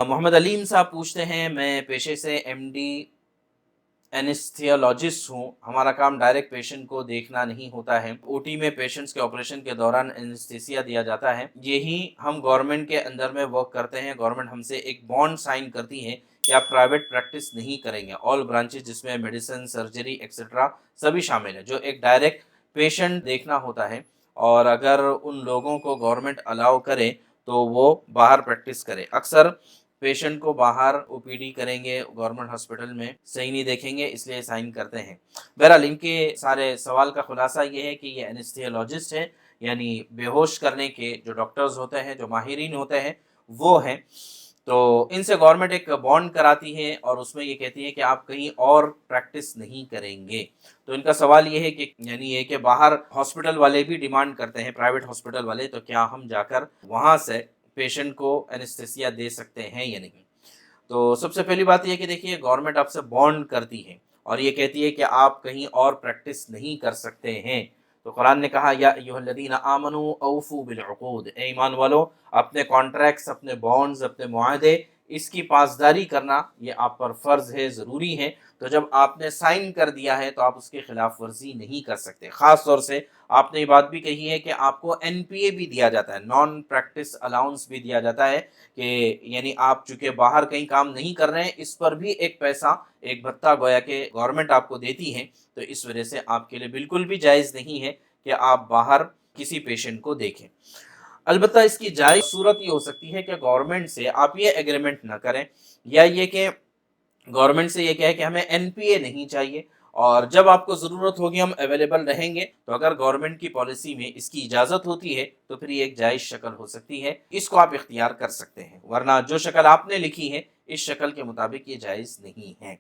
محمد علیم صاحب پوچھتے ہیں، میں پیشے سے MD اینستھیالوجسٹ ہوں، ہمارا کام ڈائریکٹ پیشنٹ کو دیکھنا نہیں ہوتا ہے، OT میں پیشنٹس کے آپریشن کے دوران اینستھیسیا دیا جاتا ہے، یہی ہم گورنمنٹ کے اندر میں ورک کرتے ہیں، گورنمنٹ ہم سے ایک بانڈ سائن کرتی ہے کہ آپ پرائیویٹ پریکٹس نہیں کریں گے، آل برانچز جس میں میڈیسن، سرجری ایکسیٹرا سبھی شامل ہیں، جو ایک ڈائریکٹ پیشنٹ دیکھنا ہوتا ہے، اور اگر ان لوگوں کو گورنمنٹ الاؤ کرے تو وہ باہر پریکٹس کرے۔ اکثر پیشنٹ کو باہر OPD کریں گے، گورنمنٹ ہاسپٹل میں صحیح نہیں دیکھیں گے، اس لیے سائن کرتے ہیں۔ بہرحال ان کے سارے سوال کا خلاصہ یہ ہے کہ یہ اینستھیالوجسٹ ہیں، یعنی بے ہوش کرنے کے جو ڈاکٹرز ہوتے ہیں، جو ماہرین ہوتے ہیں، وہ ہیں۔ تو ان سے گورنمنٹ ایک بانڈ کراتی ہے اور اس میں یہ کہتی ہے کہ آپ کہیں اور پریکٹس نہیں کریں گے۔ تو ان کا سوال یہ ہے کہ یعنی یہ کہ باہر ہاسپٹل والے بھی ڈیمانڈ کرتے ہیں، پرائیویٹ ہاسپٹل والے، تو کیا ہم جا کر وہاں سے پیشنٹ کو اینستھیسیا دے سکتے ہیں یا نہیں؟ تو سب سے پہلی بات یہ کہ دیکھیے، گورنمنٹ آپ سے بانڈ کرتی ہے اور یہ کہتی ہے کہ آپ کہیں اور پریکٹس نہیں کر سکتے ہیں۔ تو قرآن نے کہا، یا ایھا الذین آمنوا اوفوا بالعقود، اے ایمان والو، اپنے کانٹریکٹس، اپنے بانڈز، اپنے معاہدے، اس کی پاسداری کرنا یہ آپ پر فرض ہے، ضروری ہے۔ تو جب آپ نے سائن کر دیا ہے تو آپ اس کی خلاف ورزی نہیں کر سکتے۔ خاص طور سے آپ نے یہ بات بھی کہی ہے کہ آپ کو NPA بھی دیا جاتا ہے، نان پریکٹس الاؤنس بھی دیا جاتا ہے، کہ یعنی آپ چونکہ باہر کہیں کام نہیں کر رہے ہیں، اس پر بھی ایک پیسہ، ایک بھتہ گویا کہ گورنمنٹ آپ کو دیتی ہے، تو اس وجہ سے آپ کے لیے بالکل بھی جائز نہیں ہے کہ آپ باہر کسی پیشنٹ کو دیکھیں۔ البتہ اس کی جائز صورت یہ ہو سکتی ہے کہ گورنمنٹ سے آپ یہ ایگریمنٹ نہ کریں، یا یہ کہ گورنمنٹ سے یہ کہے کہ ہمیں NPA نہیں چاہیے، اور جب آپ کو ضرورت ہوگی ہم اویلیبل رہیں گے۔ تو اگر گورنمنٹ کی پالیسی میں اس کی اجازت ہوتی ہے تو پھر یہ ایک جائز شکل ہو سکتی ہے، اس کو آپ اختیار کر سکتے ہیں، ورنہ جو شکل آپ نے لکھی ہے اس شکل کے مطابق یہ جائز نہیں ہے۔